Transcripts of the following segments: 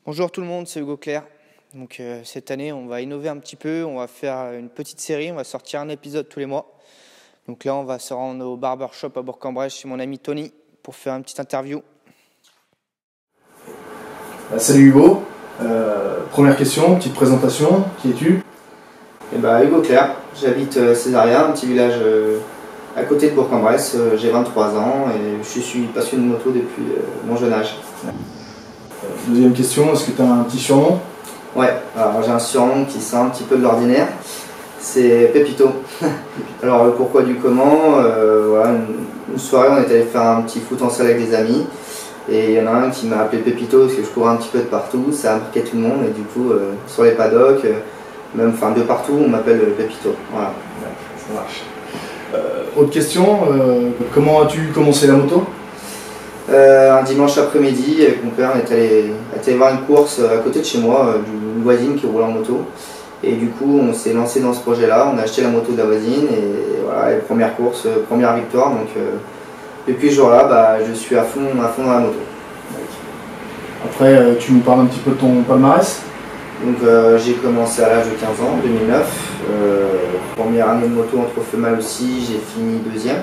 Bonjour tout le monde, c'est Hugo Claire. Donc cette année, on va innover un petit peu, on va faire une petite série, on va sortir un épisode tous les mois. Donc là, on va se rendre au barbershop à Bourg-en-Bresse chez mon ami Tony pour faire une petite interview. Salut Hugo, première question, petite présentation, qui es-tu? Hugo Claire, j'habite Césaria, un petit village à côté de Bourg-en-Bresse. J'ai 23 ans et je suis passionné de moto depuis mon jeune âge. Deuxième question, est-ce que tu as un petit surnom? Ouais, alors j'ai un surnom qui sort un petit peu de l'ordinaire, c'est Pépito. Alors le pourquoi du comment, voilà, une soirée on est allé faire un petit foot en salle avec des amis et il y en a un qui m'a appelé Pépito parce que je courais un petit peu de partout, ça a marqué tout le monde et du coup sur les paddocks, même de partout on m'appelle Pépito. Voilà. Ça marche. Autre question, comment as-tu commencé la moto? Un dimanche après-midi, avec mon père, on est allé voir une course à côté de chez moi, d'une voisine qui roulait en moto. Et du coup, on s'est lancé dans ce projet-là, on a acheté la moto de la voisine et voilà, et première course, première victoire. Donc depuis ce jour-là, je suis à fond dans la moto. Après, tu nous parles un petit peu de ton palmarès? Donc j'ai commencé à l'âge de 15 ans, 2009. Première année de moto en trophée mal aussi, j'ai fini deuxième.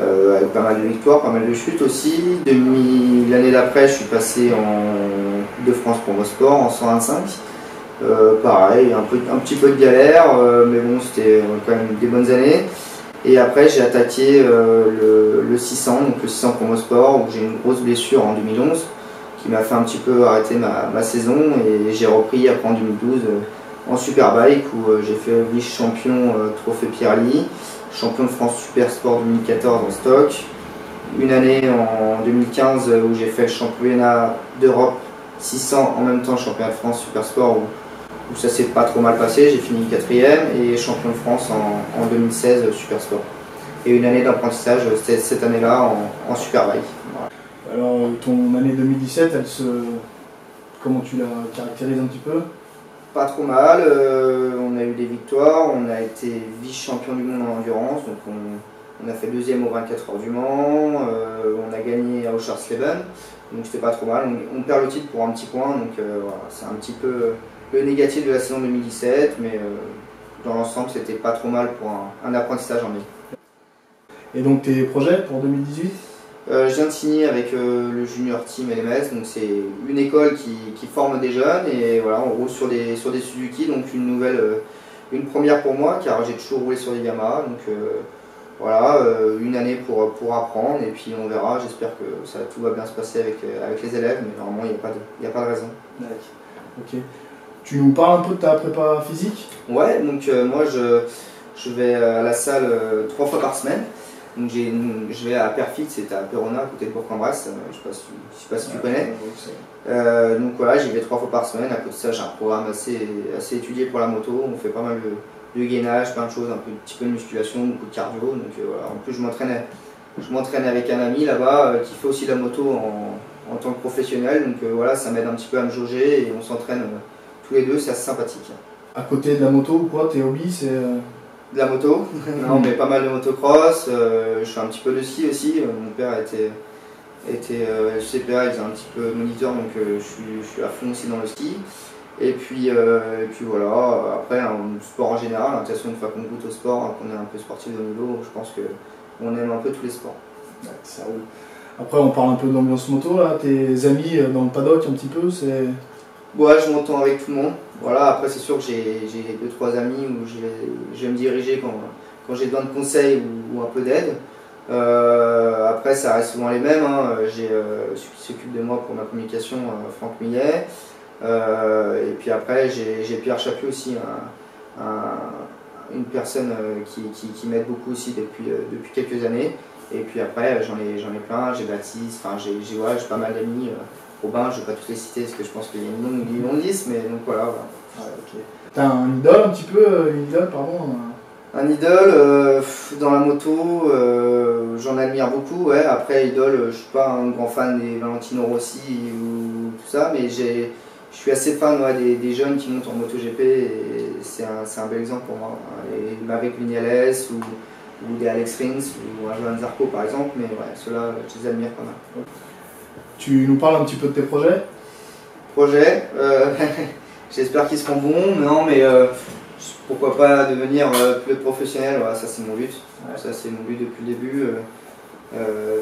Avec pas mal de victoires, pas mal de chutes aussi. L'année d'après, je suis passé en Coupe de France pour Mosport en 125. Pareil, un petit peu de galère, mais bon, c'était quand même des bonnes années. Et après, j'ai attaqué le 600, donc le 600 pour Mosport, où j'ai une grosse blessure en 2011 qui m'a fait un petit peu arrêter ma saison. Et j'ai repris après en 2012 en Superbike où j'ai fait vice-champion trophée Pirelli. Champion de France Super Sport 2014 en stock, une année en 2015 où j'ai fait le championnat d'Europe 600 en même temps championnat de France Super Sport où ça s'est pas trop mal passé, j'ai fini 4ème et champion de France en 2016 Super Sport. Et une année d'apprentissage, c'était cette année-là en Superbike. Voilà. Alors ton année 2017, comment tu la caractérises un petit peu? Pas trop mal, on a eu des victoires, on a été vice-champion du monde en endurance, donc on a fait deuxième aux 24 heures du Mans, on a gagné à Oschersleben, donc c'était pas trop mal, on perd le titre pour un petit point, donc voilà, c'est un petit peu le négatif de la saison 2017, mais dans l'ensemble c'était pas trop mal pour un apprentissage en ligne. Et donc tes projets pour 2018? Je viens de signer avec le Junior Team LMS, donc c'est une école qui forme des jeunes et voilà, on roule sur des Suzuki, donc une première pour moi car j'ai toujours roulé sur des Yamaha, donc voilà, une année pour apprendre et puis on verra, j'espère que tout va bien se passer avec les élèves, mais normalement il n'y a pas de raison. Ok. Tu nous parles un peu de ta prépa physique? Ouais, donc moi je vais à la salle 3 fois par semaine. Donc je vais à Perfit, c'est à Perona, à côté de Bourg-en-Bresse, je ne sais pas si tu connais. Donc voilà, j'y vais 3 fois par semaine. À côté de ça, j'ai un programme assez étudié pour la moto. On fait pas mal de gainage, plein de choses, un petit peu de musculation, beaucoup de cardio. Donc voilà. En plus, je m'entraîne avec un ami là-bas qui fait aussi de la moto en tant que professionnel. Donc voilà, ça m'aide un petit peu à me jauger et on s'entraîne tous les deux, c'est assez sympathique. À côté de la moto, quoi, tes hobbies, c'est de la moto, non, mais pas mal de motocross, je fais un petit peu de ski aussi, mon père était CPA, il faisait un petit peu moniteur, donc je suis à fond aussi dans le ski. Et puis voilà, après un sport en général, de toute façon une fois qu'on goûte au sport, qu'on est un peu sportif de haut niveau, je pense qu'on aime un peu tous les sports. Ouais, ça roule. Après on parle un peu de l'ambiance moto, là, tes amis dans le paddock un petit peu, c'est... Ouais, je m'entends avec tout le monde. Voilà, après c'est sûr que j'ai 2-3 amis où je vais me diriger quand j'ai besoin de conseils ou un peu d'aide. Après ça reste souvent les mêmes, hein. J'ai celui qui s'occupe de moi pour ma communication, Franck Millet. Et puis après j'ai Pierre Chapuis aussi, une personne qui m'aide beaucoup aussi depuis quelques années. Et puis après j'en ai plein, j'ai Baptiste, enfin j'ai pas mal d'amis. Robin, je ne vais pas tous les citer parce que je pense qu'il y a une longue liste, mais donc voilà. Ouais, okay. T'as un idole un petit peu, Un idole dans la moto, j'en admire beaucoup. Ouais. Après, idole, je ne suis pas un grand fan des Valentino Rossi ou tout ça, mais je suis assez fan des jeunes qui montent en MotoGP et c'est un bel exemple pour moi. Les Maverick Viñales ou des Alex Rins ou un Johan Zarco par exemple, mais ouais, ceux-là, je les admire pas mal. Tu nous parles un petit peu de tes projets? projets. J'espère qu'ils seront bons. Non, mais pourquoi pas devenir plus professionnel. Voilà, ça c'est mon but. Ça c'est mon but depuis le début.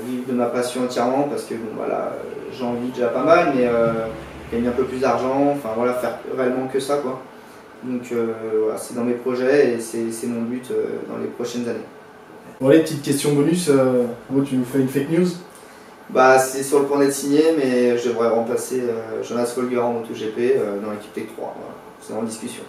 Vivre de ma passion entièrement parce que bon, voilà, j'en vis déjà pas mal, mais gagner un peu plus d'argent, enfin voilà, faire réellement que ça quoi. Donc voilà, c'est dans mes projets et c'est mon but dans les prochaines années. Bon, allez, petite question bonus, tu nous fais une fake news? Bah, c'est sur le point d'être signé, mais je devrais remplacer Jonas Folger en MotoGP dans l'équipe Tech 3. Voilà. C'est en discussion.